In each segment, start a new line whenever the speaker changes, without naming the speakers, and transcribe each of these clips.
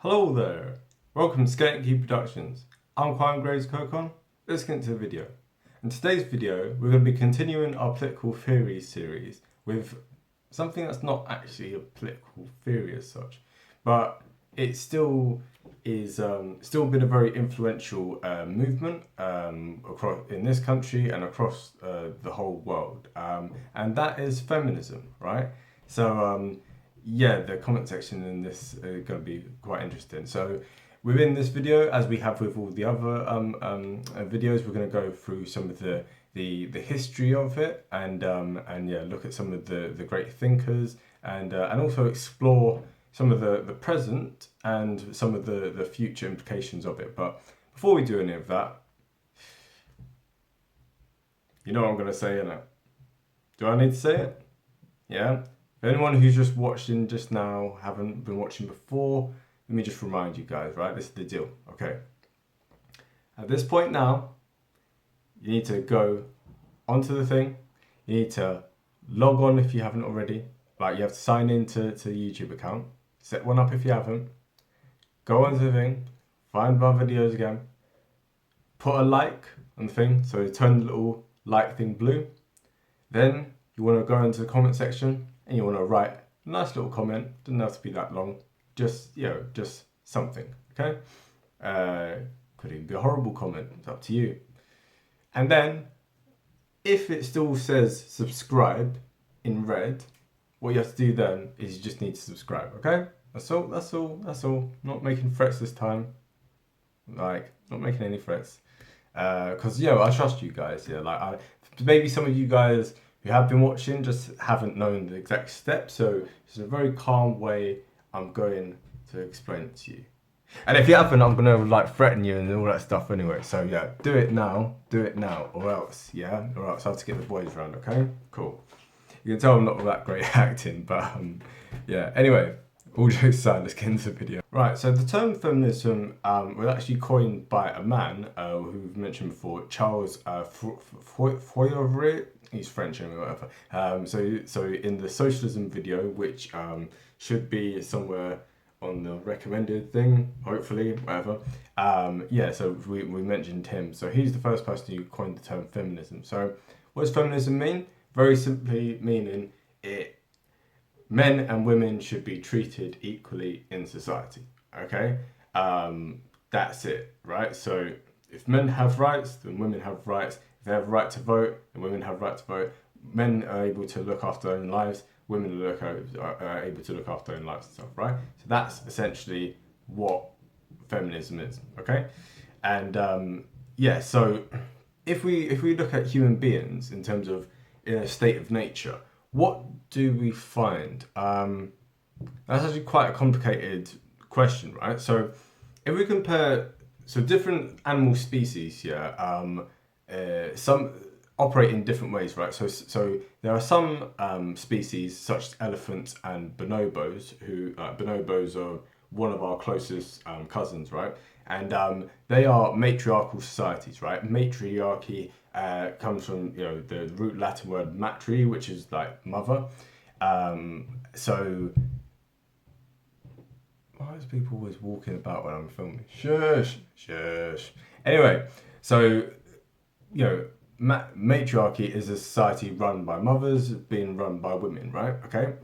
Hello there, welcome to Skate and Key Productions. I'm Quine Graves Kokon. Let's get into the video. In today's video, we're going to be continuing our political theories series with something that's not actually a political theory as such, but it still is still been a very influential movement across in this country and across the whole world, and that is feminism, right? So yeah, the comment section in this is going to be quite interesting. So within this video, as we have with all the other videos, we're going to go through some of the history of it and yeah, look at some of the great thinkers and also explore some of the present and some of the future implications of it. But before we do any of that, you know what I'm going to say, innit? Do I need to say it? Yeah? For anyone who's just watching just now, haven't been watching before, let me just remind you guys, right? This is the deal, okay? At this point now, you need to go onto the thing. You need to log on if you haven't already. Like, you have to sign into the YouTube account. Set one up if you haven't. Go onto the thing. Find my videos again. Put a like on the thing. So turn the little like thing blue. Then you want to go into the comment section and you want to write a nice little comment. Doesn't have to be that long. Just, you know, just something, okay? Could even be a horrible comment. It's up to you. And then, if it still says subscribe in red, what you have to do then is you just need to subscribe, okay? That's all. Not making threats this time. Like, not making any threats. Because, you know, I trust you guys, yeah. Like, maybe some of you guys who have been watching just haven't known the exact steps, so it's a very calm way I'm going to explain it to you. And if you haven't, I'm going to like threaten you and all that stuff anyway. So yeah, do it now, or else, yeah? Or else I have to get the boys around, okay? Cool. You can tell I'm not that great at acting, but yeah. Anyway, all jokes aside, let's get into the video. Right, so the term feminism was actually coined by a man who we've mentioned before, Charles Fourier. He's French and whatever. So in the socialism video, which should be somewhere on the recommended thing, hopefully, whatever. Yeah, so we mentioned him. So he's the first person who coined the term feminism. So what does feminism mean? Very simply meaning men and women should be treated equally in society, okay? That's it, right? So if men have rights, then women have rights. If they have a right to vote, then women have a right to vote. Men are able to look after their own lives. Women are able to look after their own lives and stuff, right? So that's essentially what feminism is, okay? And yeah, so if we look at human beings in terms of in a state of nature, what do we find? That's actually quite a complicated question, right? So if we compare, so different animal species here, some operate in different ways, right? So there are some species such as elephants and bonobos, who bonobos are one of our closest cousins, right? And they are matriarchal societies, right? Matriarchy comes from, you know, the root Latin word matri, which is like mother. So why is people always walking about when I'm filming? Shush. Anyway, so, you know, matriarchy is a society run by mothers being run by women, right? Okay.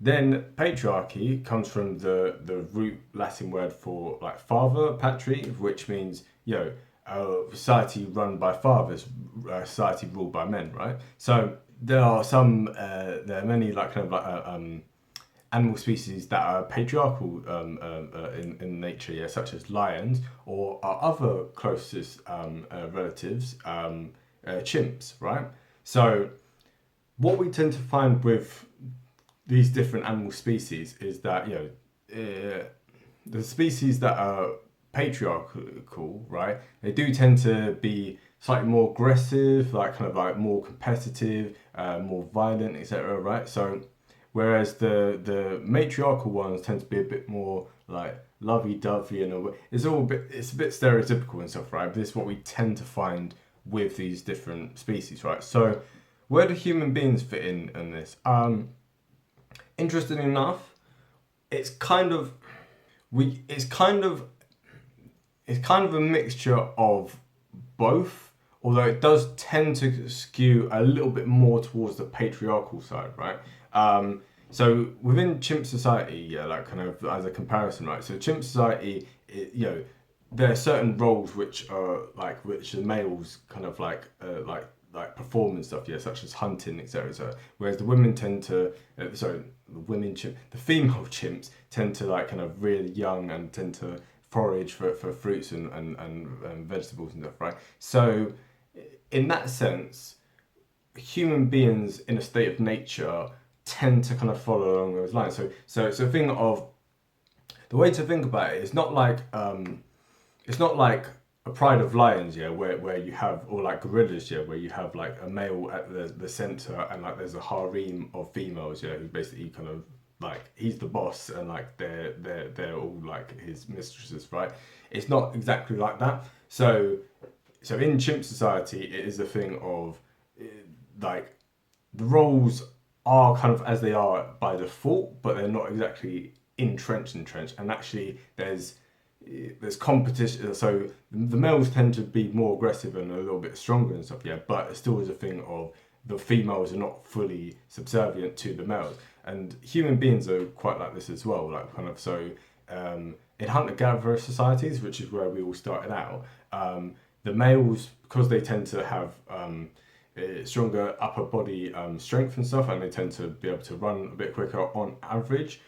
Then patriarchy comes from the root Latin word for like father, patri, which means, you know, a society run by fathers, a society ruled by men, right? So there are there are many like kind of like animal species that are patriarchal in nature, yeah, such as lions, or our other closest relatives, chimps, right? So what we tend to find with these different animal species is that, you know, the species that are patriarchal, right, they do tend to be slightly more aggressive, like kind of like more competitive, more violent, etc., right? So whereas the matriarchal ones tend to be a bit more like lovey-dovey and it's a bit stereotypical and stuff, right? But this is what we tend to find with these different species, right? So where do human beings fit in this? Interesting enough, it's kind of, it's kind of a mixture of both, although it does tend to skew a little bit more towards the patriarchal side, right? So within chimp society, yeah, like kind of as a comparison, right? So chimp society, there are certain roles which the males kind of like perform and stuff, yeah, such as hunting, etc. So whereas the women tend to, the female chimps tend to like kind of really young and tend to forage for fruits and vegetables and stuff, right? So in that sense, human beings in a state of nature tend to kind of follow along those lines. So it's a thing of, the way to think about it is not like it's not like a pride of lions, yeah, where you have, or like gorillas, yeah, where you have like a male at the center and like there's a harem of females, yeah, who basically kind of like he's the boss and like they're all like his mistresses, right? It's not exactly like that. So in chimp society, it is a thing of like the roles are kind of as they are by default, but they're not exactly entrenched, and actually there's competition. So the males tend to be more aggressive and a little bit stronger and stuff, yeah, but it still is a thing of the females are not fully subservient to the males, and human beings are quite like this as well, like kind of. So in hunter-gatherer societies, which is where we all started out, the males, because they tend to have stronger upper body strength and stuff, and they tend to be able to run a bit quicker on average,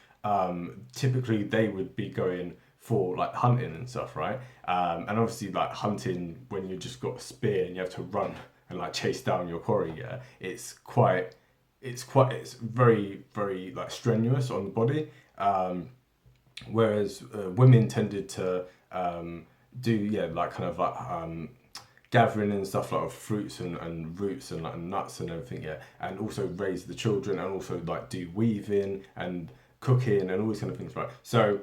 typically they would be going for like hunting and stuff, right? And obviously like hunting, when you just got a spear and you have to run and like chase down your quarry, yeah, it's very, very like strenuous on the body. Whereas women tended to do, yeah, like kind of like gathering and stuff like of fruits and roots and like nuts and everything, yeah, and also raise the children and also like do weaving and cooking and all these kind of things, right? So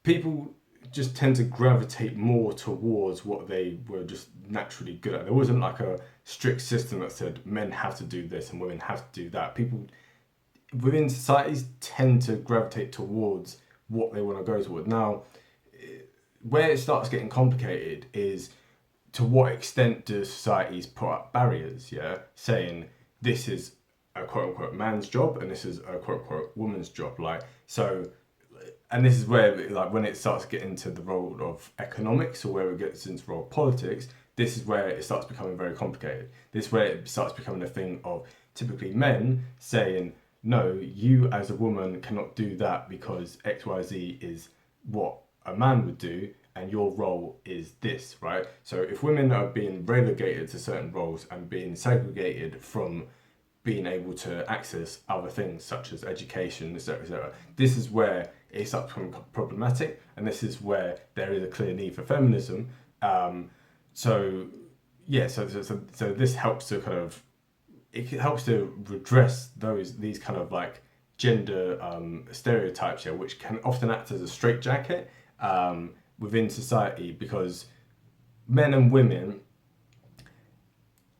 people just tend to gravitate more towards what they were just naturally good at. There wasn't like a strict system that said men have to do this and women have to do that. People within societies tend to gravitate towards what they want to go toward. Now, where it starts getting complicated is to what extent do societies put up barriers, yeah, saying this is a quote unquote man's job and this is a quote unquote woman's job, like, so. And this is where, like, when it starts getting into the role of economics or where it gets into the role of politics, this is where it starts becoming very complicated. This is where it starts becoming a thing of typically men saying, no, you as a woman cannot do that because XYZ is what a man would do and your role is this, right? So if women are being relegated to certain roles and being segregated from being able to access other things such as education, etc., etc., this is where it starts becoming problematic, and this is where there is a clear need for feminism. So this helps to kind of, it helps to redress these kind of like gender stereotypes here, which can often act as a straitjacket within society, because men and women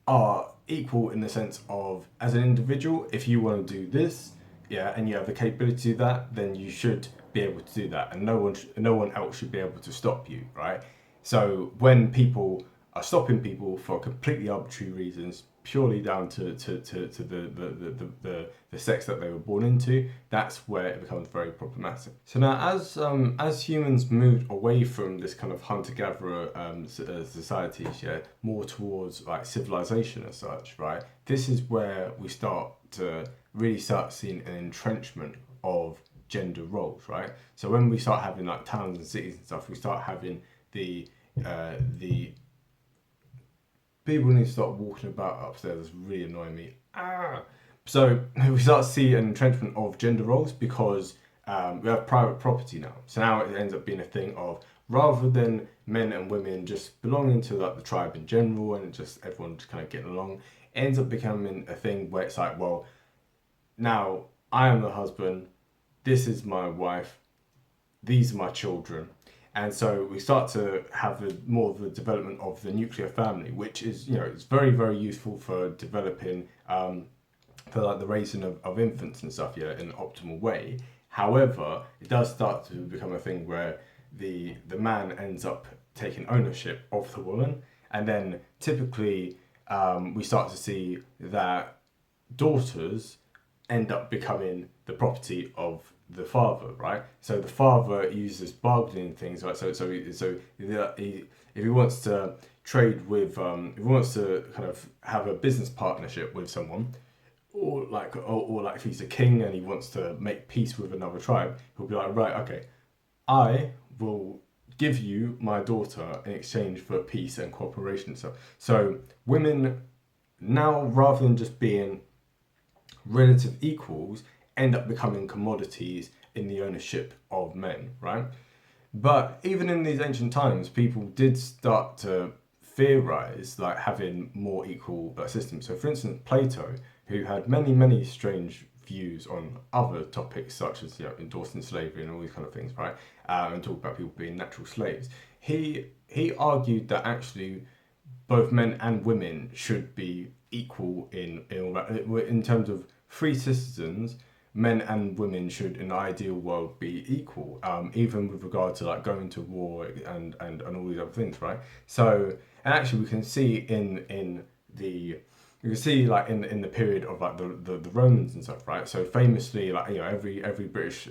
are equal in the sense of, as an individual, if you want to do this, yeah, and you have the capability to do that, then you should be able to do that, and no one else should be able to stop you, right? So when people are stopping people for completely arbitrary reasons, purely down to the sex that they were born into, that's where it becomes very problematic. So now, as humans moved away from this kind of hunter-gatherer societies, yeah, more towards like civilization as such, right? This is where we start to really start seeing an entrenchment of gender roles, right? So when we start having like towns and cities and stuff, we start having the people need to stop walking about upstairs. It's really annoying me. So we start to see an entrenchment of gender roles because we have private property now. So now it ends up being a thing of, rather than men and women just belonging to like the tribe in general and just everyone just kind of getting along, it ends up becoming a thing where it's like, well, now I am the husband, this is my wife, these are my children. And so we start to have more of the development of the nuclear family, which is, it's very, very useful for developing, for like the raising of infants and stuff, yeah, in an optimal way. However, it does start to become a thing where the man ends up taking ownership of the woman, and then typically we start to see that daughters end up becoming the property of the father, right? So the father uses bargaining things, right? So if he wants to trade with, if he wants to kind of have a business partnership with someone, or like if he's a king and he wants to make peace with another tribe, he'll be like, right, okay, I will give you my daughter in exchange for peace and cooperation. So women now, rather than just being relative equals, end up becoming commodities in the ownership of men, right? But even in these ancient times, people did start to theorize like having more equal systems. So, for instance, Plato, who had many strange views on other topics such as endorsing slavery and all these kind of things, right? And talk about people being natural slaves. He argued that actually both men and women should be equal in terms of free citizens. Men and women should, in the ideal world, be equal, even with regard to like going to war and all these other things, right? So, and actually, we can see in the period of like the Romans and stuff, right? So famously, like every British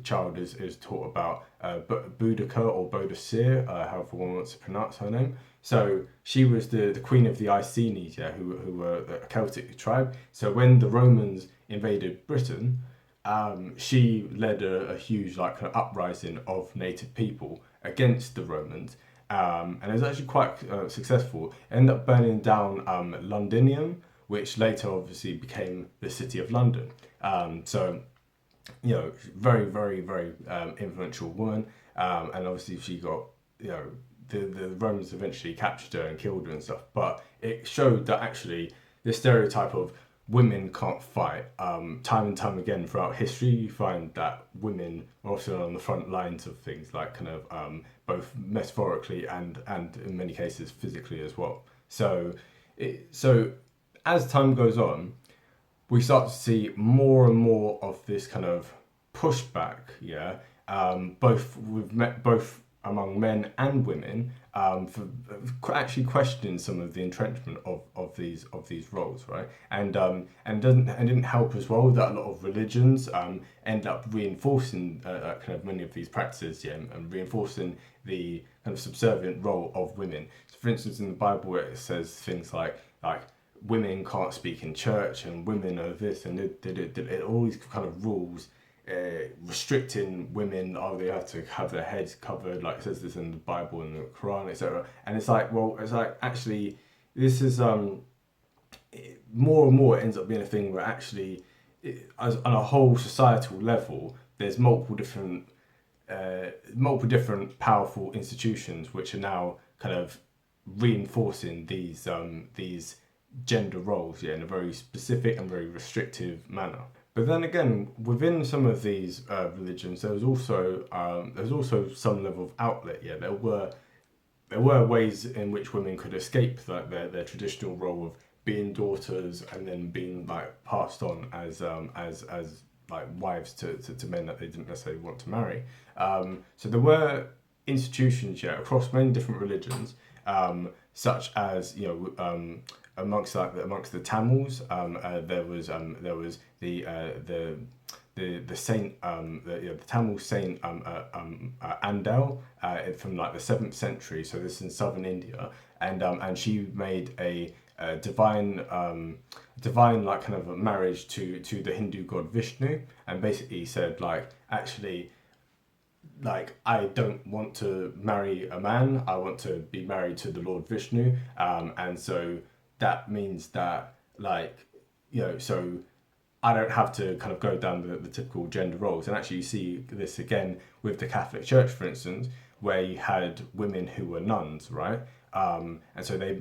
child is taught about Boudica or Boadicea, however one wants to pronounce her name. So she was the queen of the Iceni, who were a Celtic tribe. So when the Romans invaded Britain, she led a huge like kind of uprising of native people against the Romans. And it was actually quite successful. It ended up burning down Londinium, which later obviously became the City of London. So, very influential woman. And obviously she got, the Romans eventually captured her and killed her and stuff. But it showed that actually the stereotype of women can't fight, time and time again throughout history, you find that women are often on the front lines of things, like kind of both metaphorically and in many cases physically as well. So as time goes on, we start to see more and more of this kind of pushback, both among men and women, for actually questioning some of the entrenchment of these roles, right? And didn't help as well that a lot of religions end up reinforcing kind of many of these practices, and reinforcing the kind of subservient role of women. So for instance, in the Bible, it says things like women can't speak in church, and women are this, and all these kind of rules restricting women. They have to have their heads covered, like it says this in the Bible and the Quran, etc. And it's like, well, it's like actually this is more and more it ends up being a thing where actually on a whole societal level, there's multiple different powerful institutions which are now kind of reinforcing these gender roles, in a very specific and very restrictive manner. But then again, within some of these religions, there was also some level of outlet. There were ways in which women could escape their traditional role of being daughters and then being like passed on as like wives to men that they didn't necessarily want to marry. So there were institutions across many different religions, such as amongst the Tamils, there was the saint, the Tamil saint Andal, from like the 7th century. So this is in southern India, and she made a divine like kind of a marriage to the Hindu god Vishnu, and basically said like, actually, like, I don't want to marry a man, I want to be married to the Lord Vishnu, and so that means that so I don't have to kind of go down the typical gender roles. And actually you see this again with the Catholic Church, for instance, where you had women who were nuns, right? And so they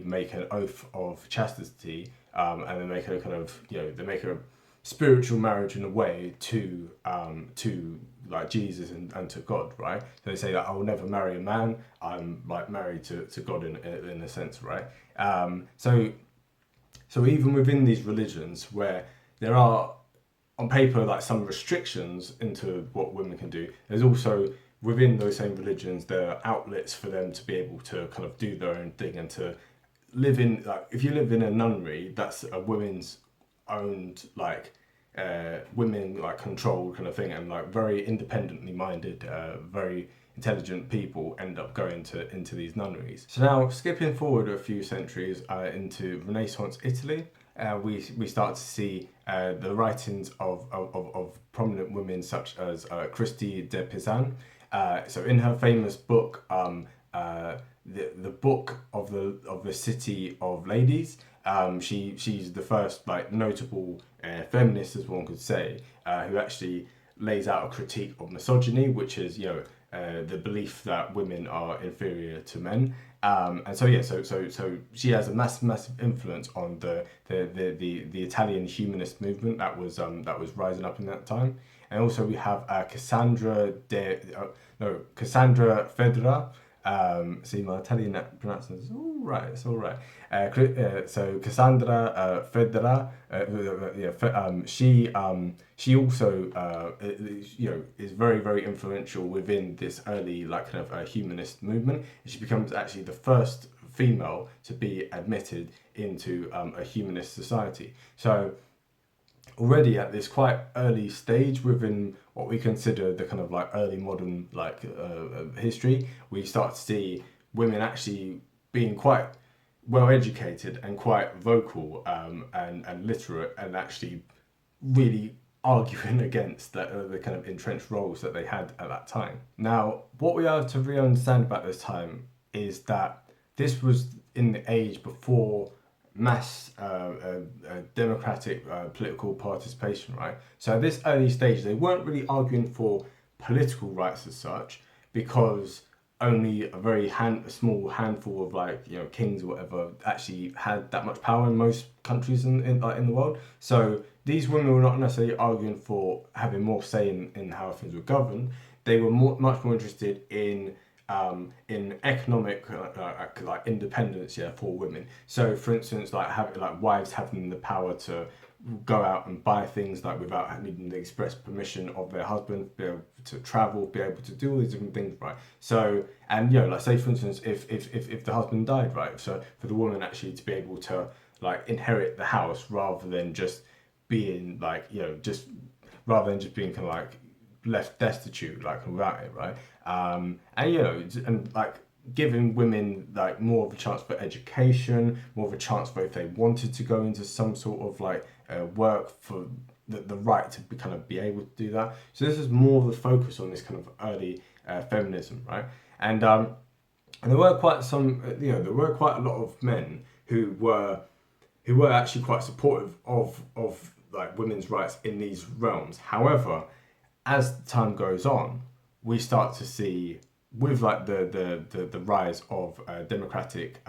make an oath of chastity, and they make a kind of, they make a spiritual marriage in a way to like Jesus and to God, right? So they say that I will never marry a man, I'm like married to God in a sense, right? So even within these religions where there are on paper, like some restrictions into what women can do, there's also within those same religions there are outlets for them to be able to kind of do their own thing and to live in, like, if you live in a nunnery, that's a women's owned, like, women like controlled kind of thing, and like very independently minded, very intelligent people end up going into these nunneries. So now skipping forward a few centuries into Renaissance Italy, we start to see the writings of prominent women such as Christie de Pizan. So in her famous book, the book of the City of Ladies, she's the first like notable feminist, as one could say, who actually lays out a critique of misogyny, which is the belief that women are inferior to men. And so she has a massive influence on the Italian humanist movement that was rising up in that time. And also we have Cassandra Fedra. See, my Italian pronunciation is all right. It's all right. So Cassandra Fedra, she also is very influential within this early like kind of humanist movement. And she becomes actually the first female to be admitted into a humanist society. So already at this quite early stage within what we consider the kind of like early modern like history, we start to see women actually being quite well educated and quite vocal and literate, and actually really arguing against the kind of entrenched roles that they had at that time. Now, what we have to really understand about this time is that this was in the age before mass democratic political participation, right? So at this early stage, they weren't really arguing for political rights as such, because only a very small handful of like kings or whatever actually had that much power in most countries in the world. So these women were not necessarily arguing for having more say in how things were governed. They were much more interested in economic like independence, for women. So for instance, like having like wives having the power to go out and buy things like without needing the express permission of their husband, be able to travel, be able to do all these different things, right? So, and like say for instance, if the husband died, right, so for the woman actually to be able to like inherit the house rather than just being like just being kind of like left destitute like without it, right? And like giving women like more of a chance for education, more of a chance for if they wanted to go into some sort of like work, for the right to be able to do that. So this is more of the focus on this kind of early feminism, right? And there were quite a lot of men who were actually quite supportive of like women's rights in these realms. However, as time goes on, we start to see with like the rise of democratic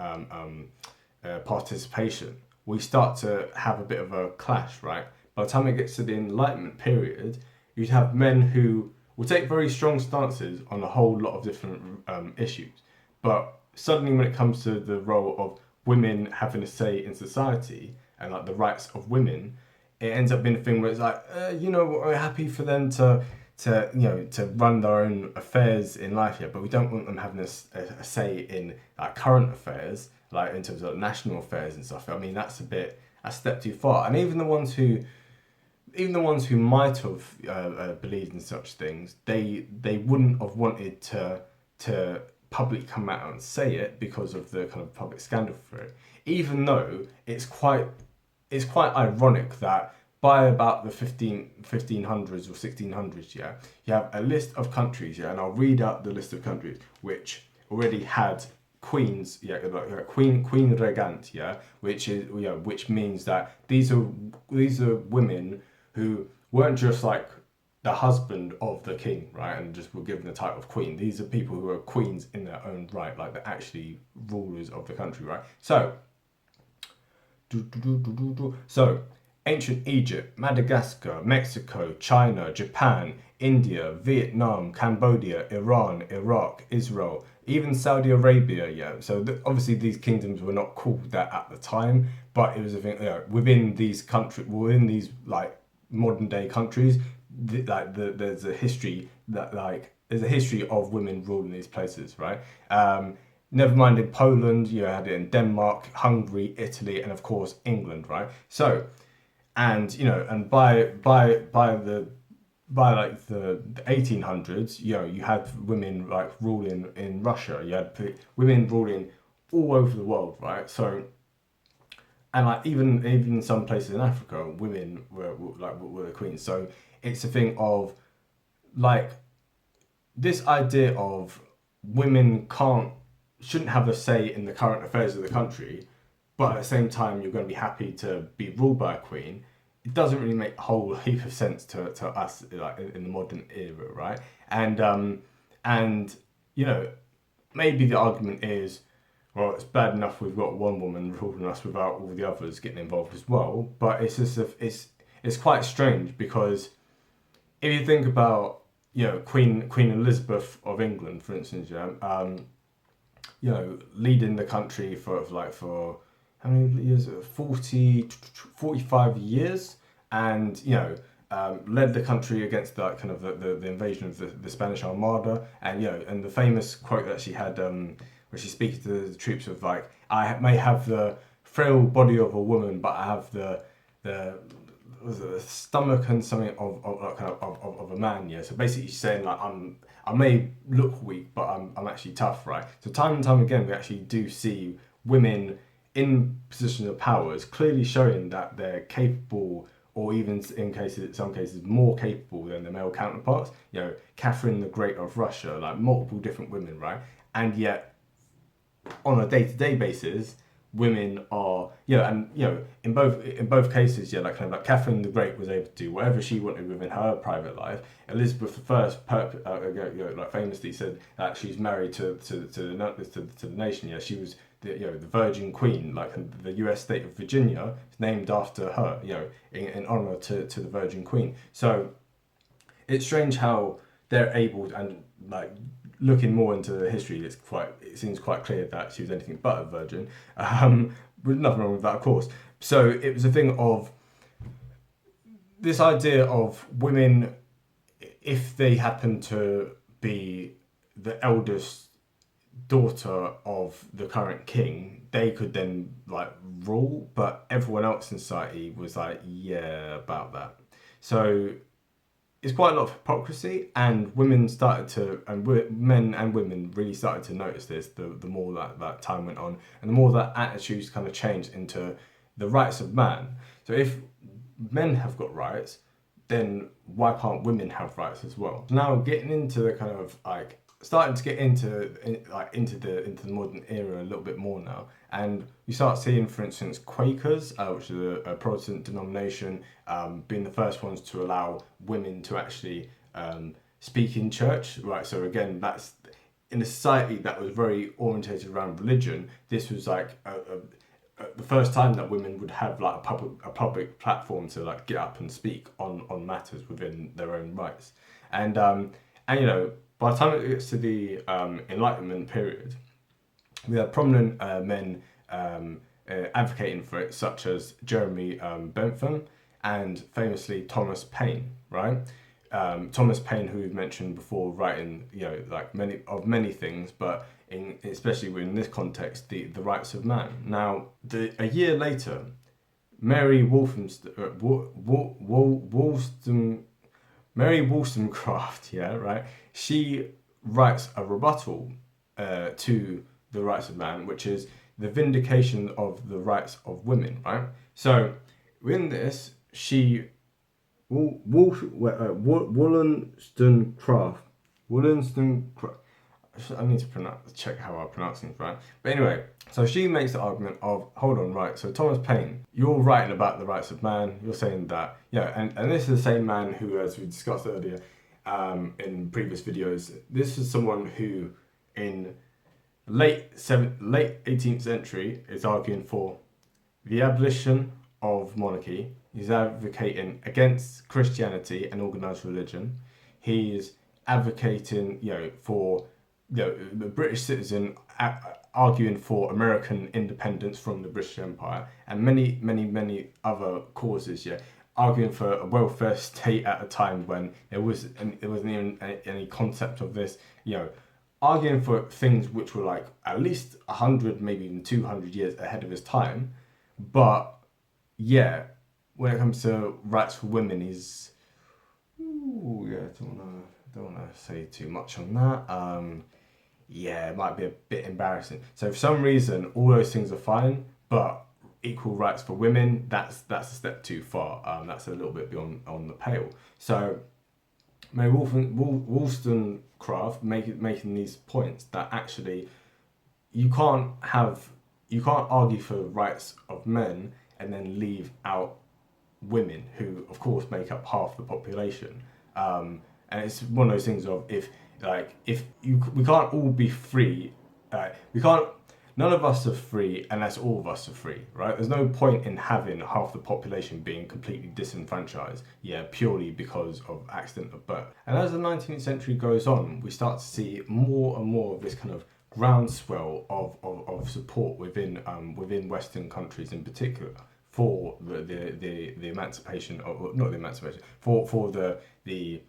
participation, we start to have a bit of a clash, right? By the time it gets to the Enlightenment period, you'd have men who will take very strong stances on a whole lot of different issues, but suddenly when it comes to the role of women having a say in society and like the rights of women, it ends up being a thing where it's like, we're happy for them to run their own affairs in life, but we don't want them having a say in like current affairs, like in terms of national affairs and stuff. I mean, that's a step too far. And even the ones who might have believed in such things, they wouldn't have wanted to publicly come out and say it because of the kind of public scandal for it. Even though it's quite ironic that by about the 1500s or 1600s, you have a list of countries, and I'll read out the list of countries which already had queens, queen regant, which means that these are women who weren't just like the husband of the king, right, and just were given the title of queen. These are people who are queens in their own right, like they're actually rulers of the country, right? So, ancient Egypt, Madagascar, Mexico, China, Japan, India, Vietnam, Cambodia, Iran, Iraq, Israel, even Saudi Arabia, So obviously these kingdoms were not called that at the time, but it was a thing, within these countries, within these like modern day countries, there's a history there's a history of women ruling these places, right? Never mind in Poland, you had it in Denmark, Hungary, Italy, and of course England, right? So, and and by like the 1800s, you had women like ruling in Russia. You had women ruling all over the world, right? So, and like even in some places in Africa, women were the queens. So it's a thing of like this idea of women shouldn't have a say in the current affairs of the country, but at the same time you're going to be happy to be ruled by a queen. It doesn't really make a whole heap of sense to us like in the modern era, right? And maybe the argument is, well, it's bad enough we've got one woman ruling us without all the others getting involved as well. But it's just it's quite strange because if you think about Queen Elizabeth of England, for instance, leading the country for how many years? 45 years, and led the country against the invasion of the Spanish Armada, and the famous quote that she had where she speaks to the troops of like, I may have the frail body of a woman, but I have the stomach and something of a man. Yeah, so basically she's saying like I may look weak, but I'm actually tough, right? So time and time again we actually do see women in positions of powers clearly showing that they're capable, or even in some cases more capable than their male counterparts. Catherine the Great of Russia, like multiple different women, right? And yet on a day-to-day basis, women are in both cases, like Catherine the Great was able to do whatever she wanted within her private life. Elizabeth I famously said that she's married to the nation. She was the Virgin Queen, like the U.S. state of Virginia is named after her, in honor to the Virgin Queen. So it's strange how they're able, and like looking more into the history, it seems quite clear that she was anything but a virgin. But nothing wrong with that, of course. So it was a thing of this idea of women, if they happen to be the eldest daughter of the current king, they could then like rule, but everyone else in society was like, yeah, about that. So it's quite a lot of hypocrisy, and women started to, and men and women really started to notice this the more that time went on, and the more that attitudes kind of changed into the rights of man. So if men have got rights, then why can't women have rights as well? Now getting into the kind of like starting to get into the modern era a little bit more now, and you start seeing, for instance, Quakers, which is a Protestant denomination, being the first ones to allow women to actually speak in church, right? So again, that's in a society that was very orientated around religion. This was like the first time that women would have like a public platform to like get up and speak on matters within their own rights, and by the time it gets to the Enlightenment period, we have prominent men advocating for it, such as Jeremy Bentham and famously Thomas Paine, right? Thomas Paine, who we've mentioned before, writing like many things, but especially in this context, the rights of man. Now, a year later, Mary Wollstonecraft, right? She writes a rebuttal to the rights of man, which is the vindication of the rights of women, right? So, in this, Wollstonecraft. I need to check how I pronounce things, right? But anyway, so she makes the argument of, hold on, right, so Thomas Paine, you're writing about the rights of man, you're saying that, and this is the same man who, as we discussed earlier in previous videos, this is someone who in late 18th century is arguing for the abolition of monarchy. He's advocating against Christianity and organised religion. He's advocating, for the British citizen, arguing for American independence from the British Empire, and many other causes, arguing for a welfare state at a time when there wasn't even any concept of this, arguing for things which were like at least 100, maybe even 200 years ahead of his time. But yeah, when it comes to rights for women, don't wanna say too much on that. It might be a bit embarrassing. So for some reason, all those things are fine, but equal rights for women, that's a step too far. That's a little bit beyond on the pale. So Mary Wollstonecraft making these points that actually you can't argue for the rights of men and then leave out women, who of course make up half the population. And it's one of those things of we can't all be free. None of us are free unless all of us are free, right? There's no point in having half the population being completely disenfranchised, purely because of accident of birth. And as the 19th century goes on, we start to see more and more of this kind of groundswell of support within Western countries in particular for the emancipation, or not the emancipation, for the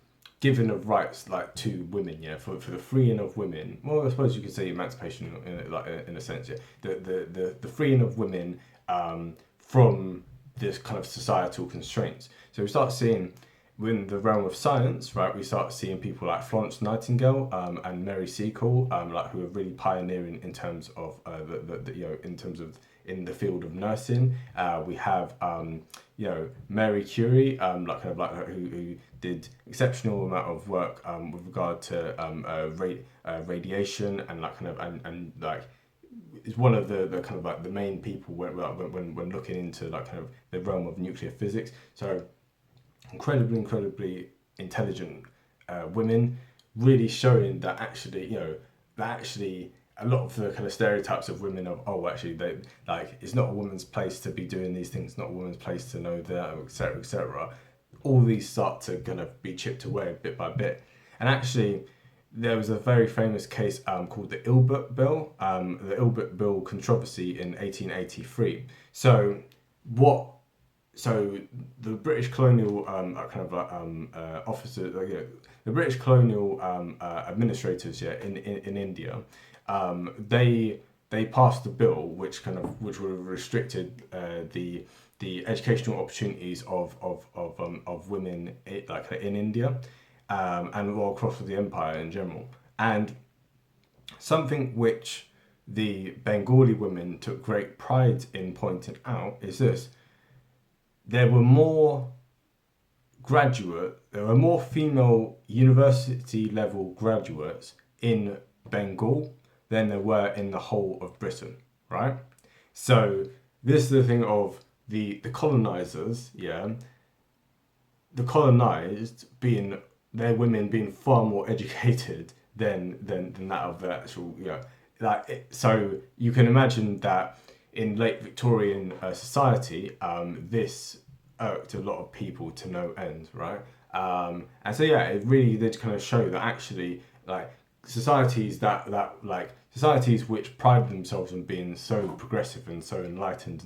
giving of rights to women, for the freeing of women. Well, I suppose you could say emancipation in a sense, the freeing of women from this kind of societal constraints. So we start seeing within the realm of science, right? We start seeing people like Florence Nightingale and Mary Seacole, who are really pioneering in terms of in the field of nursing. We have Mary Curie, who did exceptional amount of work with regard to radiation and is one of the kind of the main people when looking into the realm of nuclear physics. So incredibly intelligent women, really showing that actually a lot of the kind of stereotypes of women of it's not a woman's place to be doing these things, not a woman's place to know that, etc. All these start to kind of be chipped away bit by bit. And actually, there was a very famous case called the Ilbert Bill, the Ilbert Bill controversy in 1883. So the British colonial officers, the British colonial administrators, in India, they passed a bill which would have restricted the educational opportunities of women in India, and all across the empire in general. And something which the Bengali women took great pride in pointing out is this: there were more female university level graduates in Bengal than there were in the whole of Britain, right? So this is the thing of the colonizers, the colonized being their women being far more educated than that of the actual, so you can imagine that in late Victorian society, this irked a lot of people to no end, right? And so it really did kind of show that actually, societies societies which pride themselves on being so progressive and so enlightened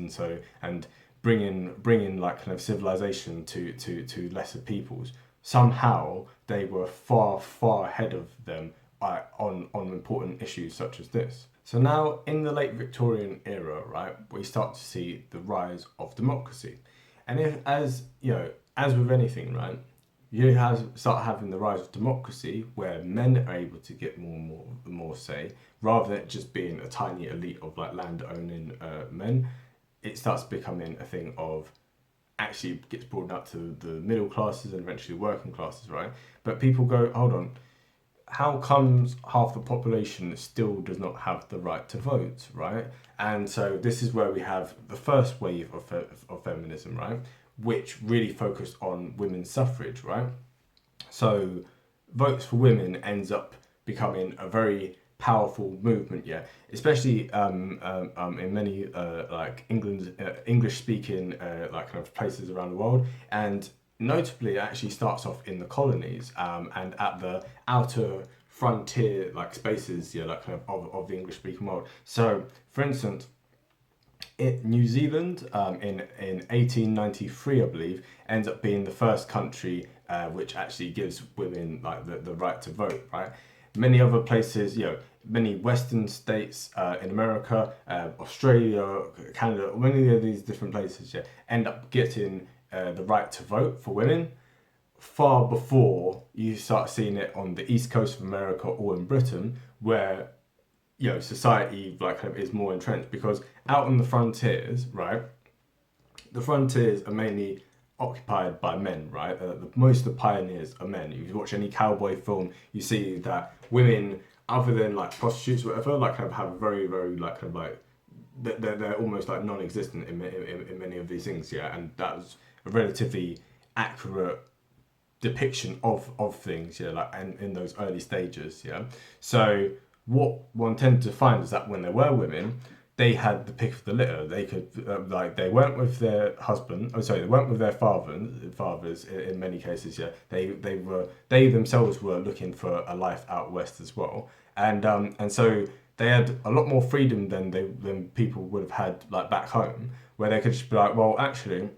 and bringing kind of civilization to lesser peoples, somehow they were far ahead of them on important issues such as this. So now in the late Victorian era, right, we start to see the rise of democracy. And as with anything, right, you start having the rise of democracy where men are able to get more say, rather than it just being a tiny elite of land-owning men. It starts becoming a thing of actually gets broadened up to the middle classes and eventually working classes, right? But people go, hold on, how comes half the population still does not have the right to vote, right? And so this is where we have the first wave of feminism, right? Which really focused on women's suffrage, right? So votes for women ends up becoming a very powerful movement, especially in many English-speaking kind of places around the world, and notably it actually starts off in the colonies and at the outer frontier spaces, kind of the English-speaking world. So, for instance, New Zealand in 1893, I believe, ends up being the first country which actually gives women like the right to vote, right? Many other places, many Western states in America, Australia, Canada, many of these different places, end up getting the right to vote for women far before you start seeing it on the East Coast of America or in Britain, where society like kind of is more entrenched. Because out on the frontiers, right, the frontiers are mainly occupied by men, right? Most of the pioneers are men. If you watch any cowboy film, you see that women, other than like prostitutes or whatever, like kind of have a very, very like kind of like they're almost like non-existent in many of these things, and that's a relatively accurate depiction of things, like and in those early stages, So what one tended to find is that when there were women, they had the pick of the litter. They could they weren't with their husband. They weren't with their fathers in many cases. They themselves were looking for a life out west as well, and so they had a lot more freedom than people would have had like back home, where they could just be like, well, actually,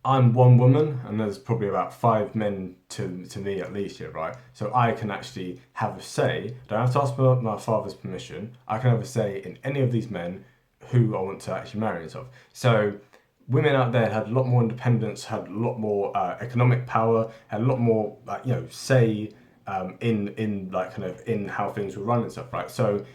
I'm one woman and there's probably about 5 men to me at least, right? So I can actually have a say. I don't have to ask for my father's permission. I can have a say in any of these men who I want to actually marry and stuff. So women out there had a lot more independence, had a lot more economic power, had a lot more say in like kind of in how things were run and stuff, right? So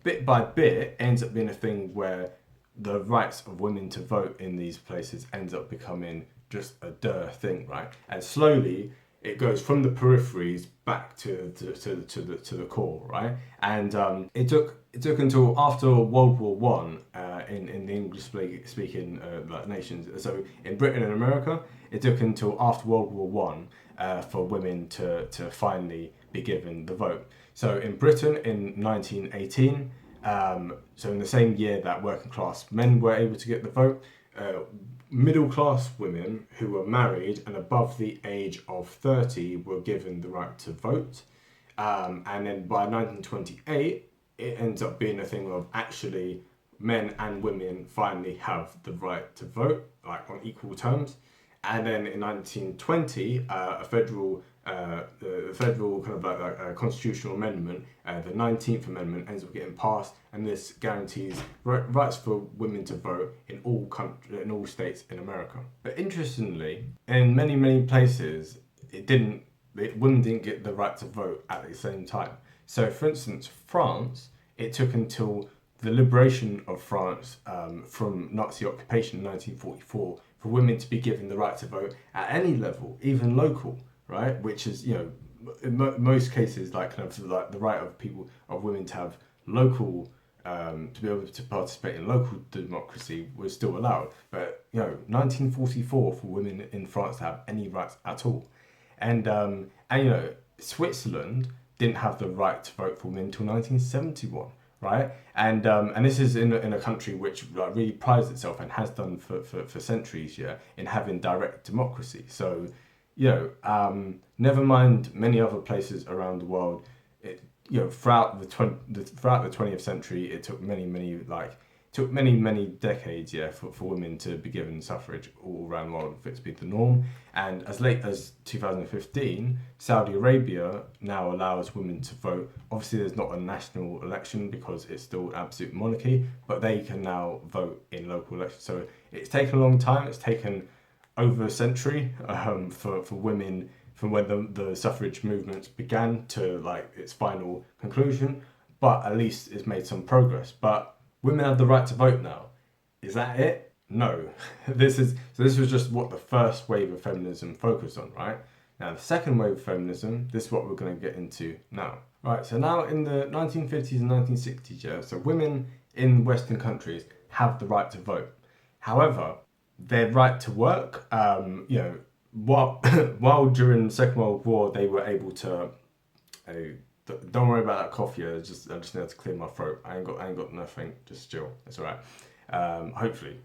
bit by bit ends up being a thing where the rights of women to vote in these places ends up becoming just a thing, right? And slowly it goes from the peripheries back to the core, right? And it took until after World War One in the English speaking nations. So in Britain and America, it took until after World War One for women to finally be given the vote. So in Britain in 1918. So in the same year that working class men were able to get the vote, middle class women who were married and above the age of 30 were given the right to vote. And then by 1928, it ends up being a thing of actually men and women finally have the right to vote, like on equal terms. And then in 1920, the federal kind of like constitutional amendment, the 19th Amendment, ends up getting passed, and this guarantees rights for women to vote in all states in America. But interestingly, in many places, women didn't get the right to vote at the same time. So, for instance, France, it took until the liberation of France from Nazi occupation in 1944 for women to be given the right to vote at any level, even local, right? Which is, in most cases, like kind of like the right of women to have local, to be able to participate in local democracy was still allowed. But 1944 for women in France to have any rights at all, and Switzerland didn't have the right to vote for women until 1971. Right, and this is in a country which like really prides itself and has done for centuries, in having direct democracy. So, never mind many other places around the world. Throughout the 20th century, it took many decades, for women to be given suffrage all around the world for it to be the norm. And as late as 2015, Saudi Arabia now allows women to vote. Obviously, there's not a national election because it's still absolute monarchy, but they can now vote in local elections. So it's taken a long time. It's taken over a century for women from when the suffrage movement began to like its final conclusion. But at least it's made some progress. But women have the right to vote now. Is that it? No. This was just what the first wave of feminism focused on, right? Now the second wave of feminism, this is what we're going to get into now. Right, so now in the 1950s and 1960s, so women in Western countries have the right to vote. However, their right to work, while during the Second World War they were able to don't worry about that cough, I just need to clear my throat. I ain't got nothing, just chill. It's alright. Hopefully.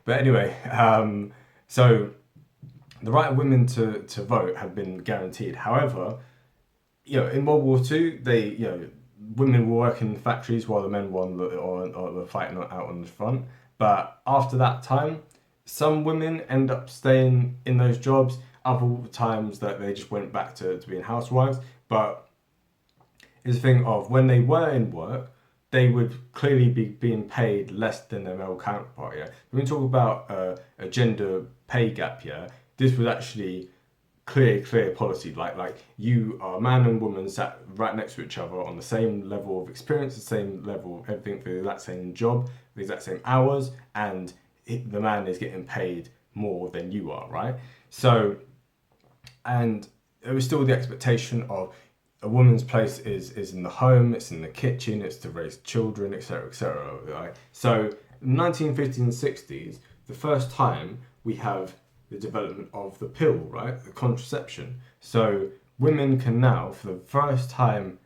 But anyway, so the right of women to vote had been guaranteed. However, in World War II, women were working in factories while the men were fighting out on the front. But after that time, some women end up staying in those jobs. Other times that they just went back to being housewives. But it's a thing of when they were in work, they would clearly be being paid less than their male counterpart. Yeah, when we talk about a gender pay gap, yeah, this was actually clear policy. Like you are a man and woman sat right next to each other on the same level of experience, the same level of everything for the exact same job, the exact same hours, and the man is getting paid more than you are, right? So, and there was still the expectation of a woman's place is in the home, it's in the kitchen, it's to raise children, etc., etc. Right? So, in the 1950s and 60s, the first time we have the development of the pill, right, the contraception. So, women can now, for the first time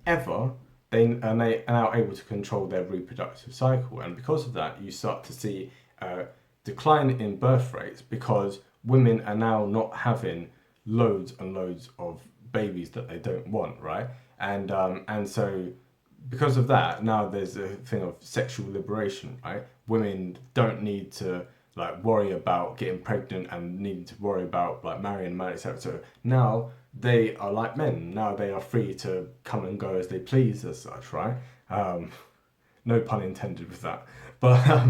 ever, they are now able to control their reproductive cycle, and because of that, you start to see a decline in birth rates because women are now not having loads and loads of babies that they don't want, right? And so because of that, now there's a thing of sexual liberation, right? Women don't need to like worry about getting pregnant and needing to worry about like marrying a man, etc. So now they are like men. Now they are free to come and go as they please, as such, right? No pun intended with that, but.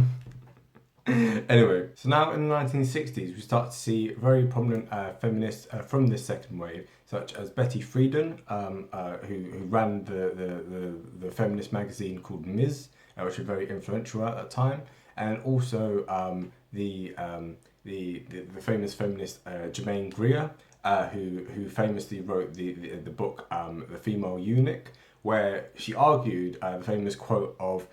Anyway, so now in the 1960s, we start to see very prominent feminists from this second wave, such as Betty Friedan, who ran the feminist magazine called Ms., which was very influential at that time, and also the famous feminist Germaine Greer, who famously wrote the book The Female Eunuch, where she argued the famous quote of,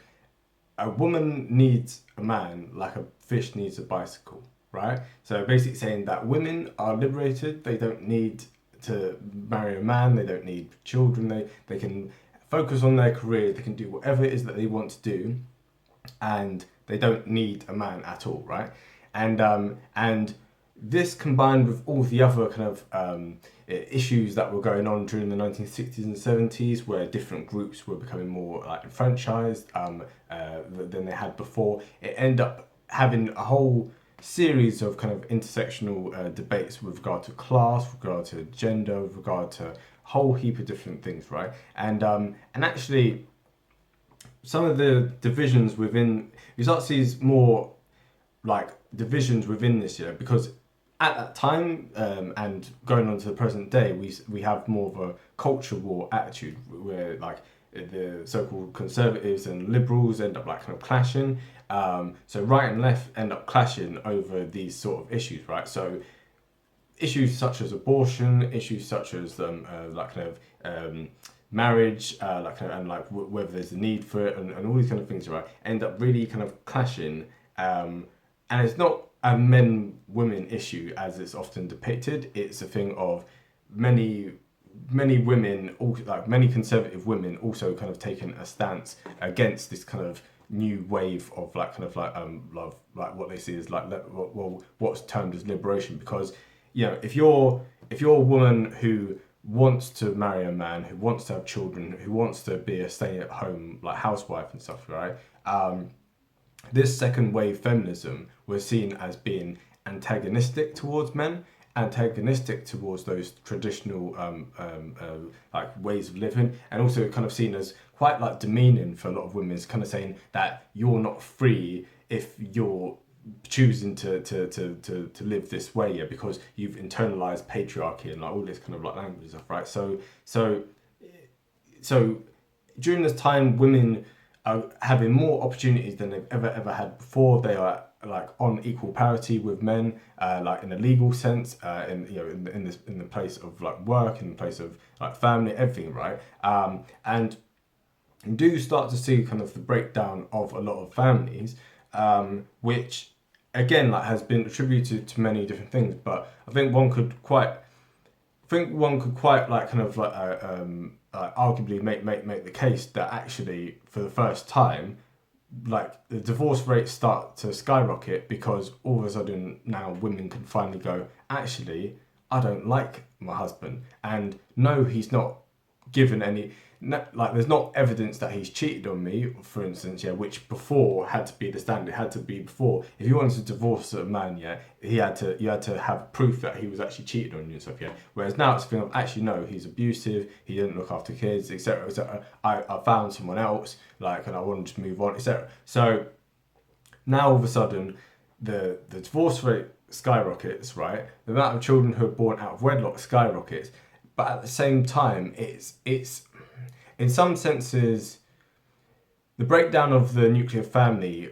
"A woman needs a man like a fish needs a bicycle," right? So basically saying that women are liberated, they don't need to marry a man, they don't need children, they can focus on their career, they can do whatever it is that they want to do, and they don't need a man at all, right? And this combined with all the other kind of issues that were going on during the 1960s and 70s, where different groups were becoming more like enfranchised than they had before, it ended up having a whole series of kind of intersectional debates with regard to class, with regard to gender, with regard to a whole heap of different things, right? And actually, some of the divisions within, you start to see more like divisions within this year, because at that time and going on to the present day, we have more of a culture war attitude where like the so-called conservatives and liberals end up like kind of clashing. So right and left end up clashing over these sort of issues, right? So issues such as abortion, issues such as like kind of marriage, whether there's a need for it, and all these kind of things, right, end up really kind of clashing. And it's not a men-women issue as it's often depicted. It's a thing of many women, like many conservative women, also kind of taking a stance against this kind of new wave of like kind of like what they see as like what's termed as liberation. Because you know, if you're a woman who wants to marry a man, who wants to have children, who wants to be a stay-at-home like housewife and stuff, right? This second wave feminism was seen as being antagonistic towards men, antagonistic towards those traditional like ways of living, and also kind of seen as quite like demeaning for a lot of women. It's kind of saying that you're not free if you're choosing to live this way, yeah, because you've internalized patriarchy and like all this kind of like language and stuff, right? So during this time, women are having more opportunities than they've ever had before. They are like on equal parity with men, like in a legal sense, in the place of like work, in the place of like family, everything, right? And you do start to see kind of the breakdown of a lot of families, which again like has been attributed to many different things. But I think one could quite like kind of like arguably make the case that actually for the first time, like the divorce rates start to skyrocket because all of a sudden now women can finally go, actually, I don't like my husband, and no, he's not given any, like, there's not evidence that he's cheated on me, for instance, yeah, which before had to be the standard. It had to be before, if you wanted to divorce a man, yeah, you had to have proof that he was actually cheated on you and stuff, yeah. Whereas now it's a thing of, actually, no, he's abusive, he didn't look after kids, etc., etc. I found someone else, like, and I wanted to move on, etc. So now all of a sudden, the divorce rate skyrockets, right? The amount of children who are born out of wedlock skyrockets, but at the same time, it's in some senses, the breakdown of the nuclear family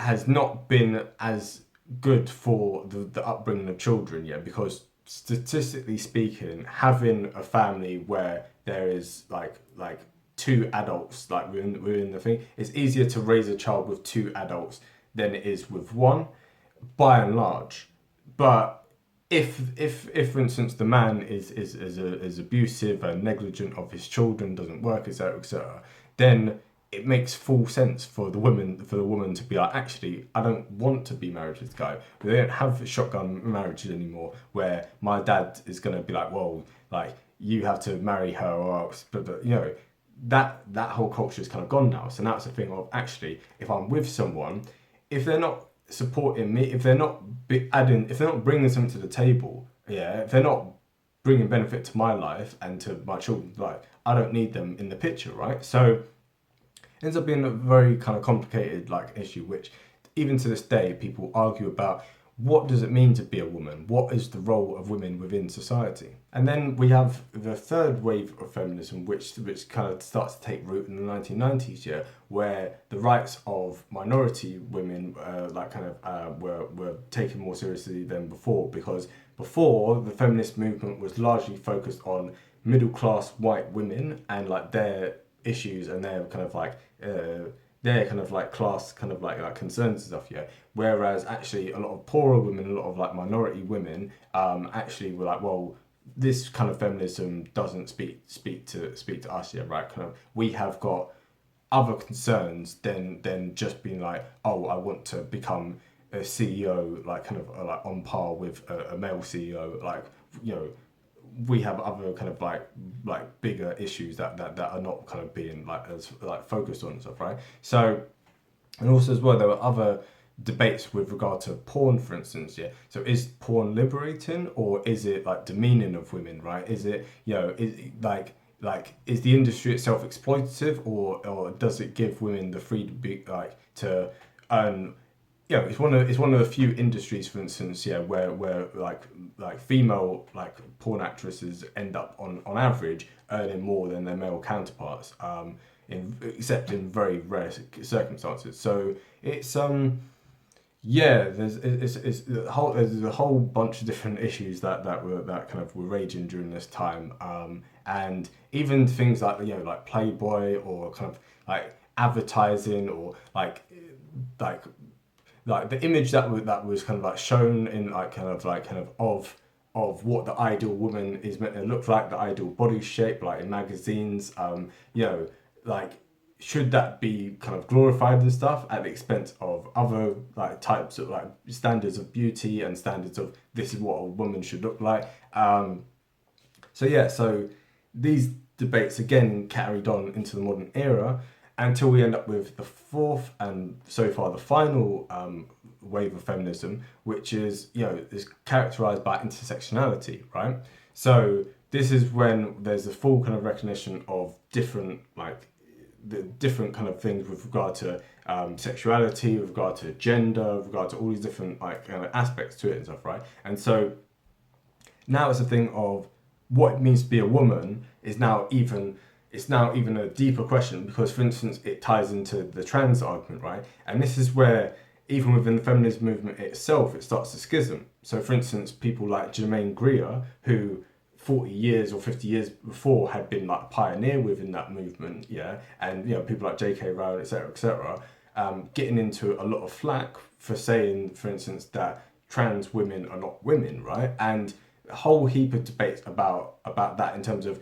has not been as good for the upbringing of children yet, because statistically speaking, having a family where there is like two adults, like within the thing, it's easier to raise a child with two adults than it is with one, by and large. But if for instance the man is abusive and negligent of his children, doesn't work, etc., then it makes full sense for the woman to be like, actually, I don't want to be married to this guy. They don't have shotgun marriages anymore, where my dad is going to be like, well, like, you have to marry her or else. But you know, that whole culture is kind of gone now. So now it's a thing of, actually, if I'm with someone, if they're not supporting me, if they're not if they're not bringing something to the table, yeah, if they're not bringing benefit to my life and to my children's life, I don't need them in the picture, right? So it ends up being a very kind of complicated like issue, which even to this day people argue about. What does it mean to be a woman? What is the role of women within society? And then we have the third wave of feminism, which kind of starts to take root in the 1990s, yeah, where the rights of minority women were taken more seriously than before, because before the feminist movement was largely focused on middle class white women and like their issues and their kind of like class kind of like concerns and stuff, yeah. Whereas actually a lot of poorer women, a lot of like minority women, actually were like, well, this kind of feminism doesn't speak to us, yeah, right? Kind of, we have got other concerns than just being like, oh, I want to become a CEO, like kind of like on par with a male CEO, like, you know. We have other kind of like bigger issues that are not kind of being like as like focused on and stuff, right? So, and also as well, there were other debates with regard to porn, for instance, yeah. So is porn liberating, or is it like demeaning of women, right? Is it, you know, is is the industry itself exploitative, or does it give women the freedom to earn? Yeah, it's one of the few industries, for instance, yeah, where like female like porn actresses end up on average earning more than their male counterparts, except in very rare circumstances. So it's yeah, there's a whole bunch of different issues that kind of were raging during this time, and even things like, you know, like Playboy, or kind of like advertising, or like the image that was kind of like shown in like kind of of what the ideal woman is meant to look like, the ideal body shape, like in magazines, you know, like, should that be kind of glorified and stuff at the expense of other like types of like standards of beauty and standards of this is what a woman should look like? So yeah, so these debates again carried on into the modern era, until we end up with the fourth and so far the final wave of feminism, which is, you know, is characterized by intersectionality, right? So this is when there's a full kind of recognition of different like the different kind of things with regard to sexuality, with regard to gender, with regard to all these different like kind of aspects to it and stuff, right? And so now it's a thing of what it means to be a woman is now even a deeper question, because, for instance, it ties into the trans argument, right? And this is where, even within the feminist movement itself, it starts to schism. So, for instance, people like Germaine Greer, who 40 years or 50 years before had been like a pioneer within that movement, yeah, and, you know, people like J.K. Rowling, etc., getting into a lot of flack for saying, for instance, that trans women are not women, right? And a whole heap of debates about that, in terms of,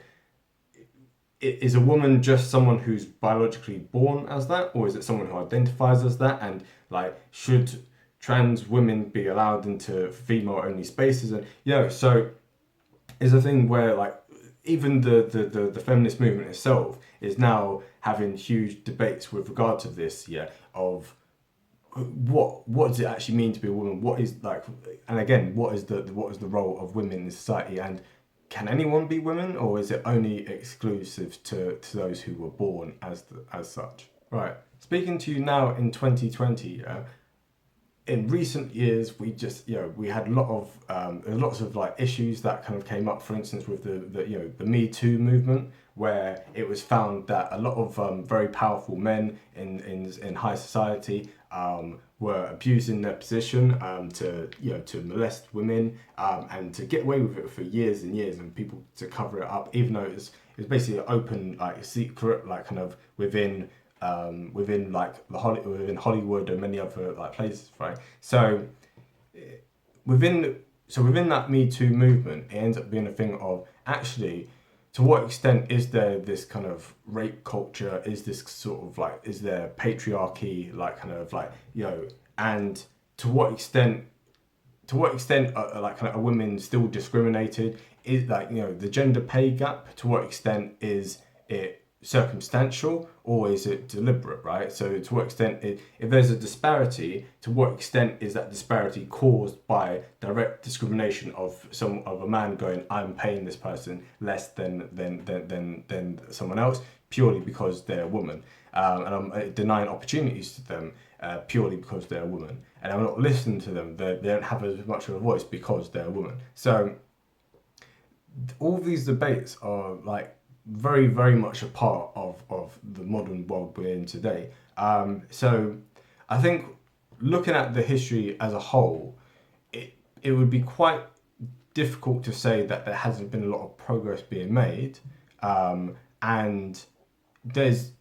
is a woman just someone who's biologically born as that, or is it someone who identifies as that? And like, should trans women be allowed into female only spaces? And, you know, so it's a thing where like even the feminist movement itself is now having huge debates with regard to this, of what does it actually mean to be a woman? What is like, and again, what is the role of women in society? And can anyone be women, or is it only exclusive to those who were born as such? Right. Speaking to you now in 2020, in recent years, we had lots of like issues that kind of came up. For instance, with the Me Too movement, where it was found that a lot of very powerful men in high society were abusing their position to molest women and to get away with it for years and years, and people to cover it up, even though it was basically open, like secret, like kind of within Hollywood and many other like places, right? So within that Me Too movement, it ends up being a thing of actually, to what extent is there this kind of rape culture? Is this sort of like, is there patriarchy, like kind of like, and to what extent like kind of are women still discriminated? Is like, the gender pay gap, to what extent is it circumstantial or is it deliberate, right? So to what extent, if there's a disparity, to what extent is that disparity caused by direct discrimination of a man going, I'm paying this person less than someone else purely because they're a woman, and I'm denying opportunities to them purely because they're a woman, and I'm not listening to them. They don't have as much of a voice because they're a woman. So all these debates are like very, very much a part of the modern world we're in today. So I think looking at the history as a whole, it would be quite difficult to say that there hasn't been a lot of progress being made. And there's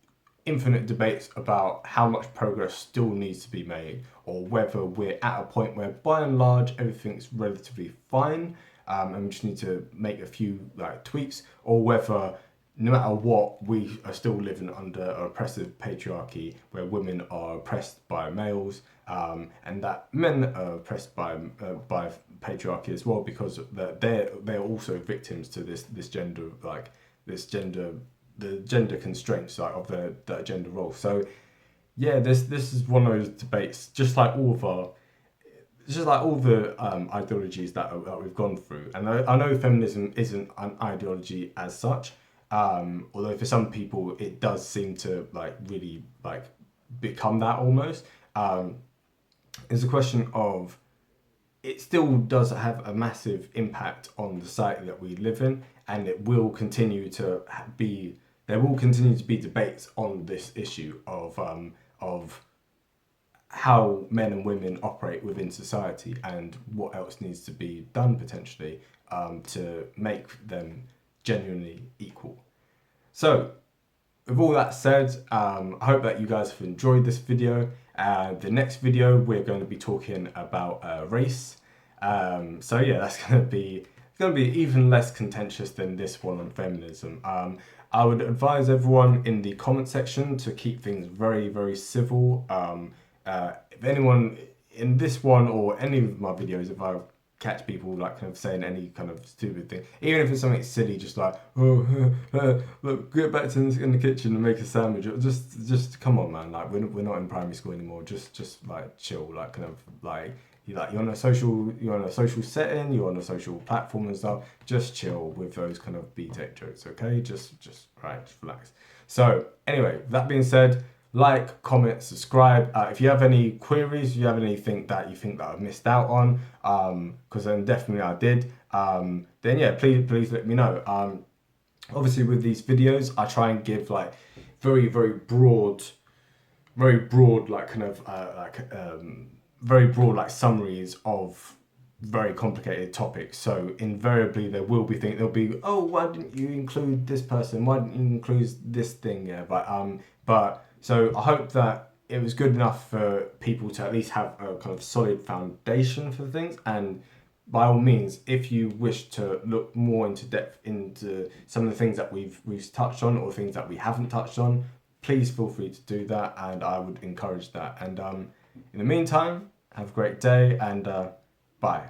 infinite debates about how much progress still needs to be made, or whether we're at a point where by and large everything's relatively fine, and we just need to make a few like tweaks, or whether no matter what, we are still living under an oppressive patriarchy where women are oppressed by males, and that men are oppressed by patriarchy as well, because they're also victims to the gender constraints of the gender role. So yeah, this is one of those debates, just like all the ideologies that we've gone through. And I know feminism isn't an ideology as such. Although for some people it does seem to like really like become that almost. It's a question of, it still does have a massive impact on the society that we live in, and it will continue to be, there will continue to be debates on this issue of how men and women operate within society and what else needs to be done potentially to make them genuinely equal. So with all that said, I hope that you guys have enjoyed this video. The next video we're going to be talking about race. So yeah, that's going to be even less contentious than this one on feminism. I would advise everyone in the comment section to keep things very, very civil. If anyone in this one or any of my videos, if I catch people like kind of saying any kind of stupid thing, even if it's something silly, just like, look, get back to in the kitchen and make a sandwich, or just come on, man, like we're not in primary school anymore, just like chill, like kind of like you're on a social setting, you're on a social platform and stuff, just chill with those kind of BTEC jokes, okay? Just relax. So anyway, that being said, like, comment, subscribe. If you have any queries, if you have anything that you think that I've missed out on, because then definitely I did, then yeah, please let me know. Obviously with these videos, I try and give like very, very broad like kind of very broad like summaries of very complicated topics. So invariably there will be things, there'll be, oh, why didn't you include this person? Why didn't you include this thing? Yeah, but so I hope that it was good enough for people to at least have a kind of solid foundation for things. And by all means, if you wish to look more into depth into some of the things that we've touched on, or things that we haven't touched on, please feel free to do that, and I would encourage that. And in the meantime, have a great day, and bye.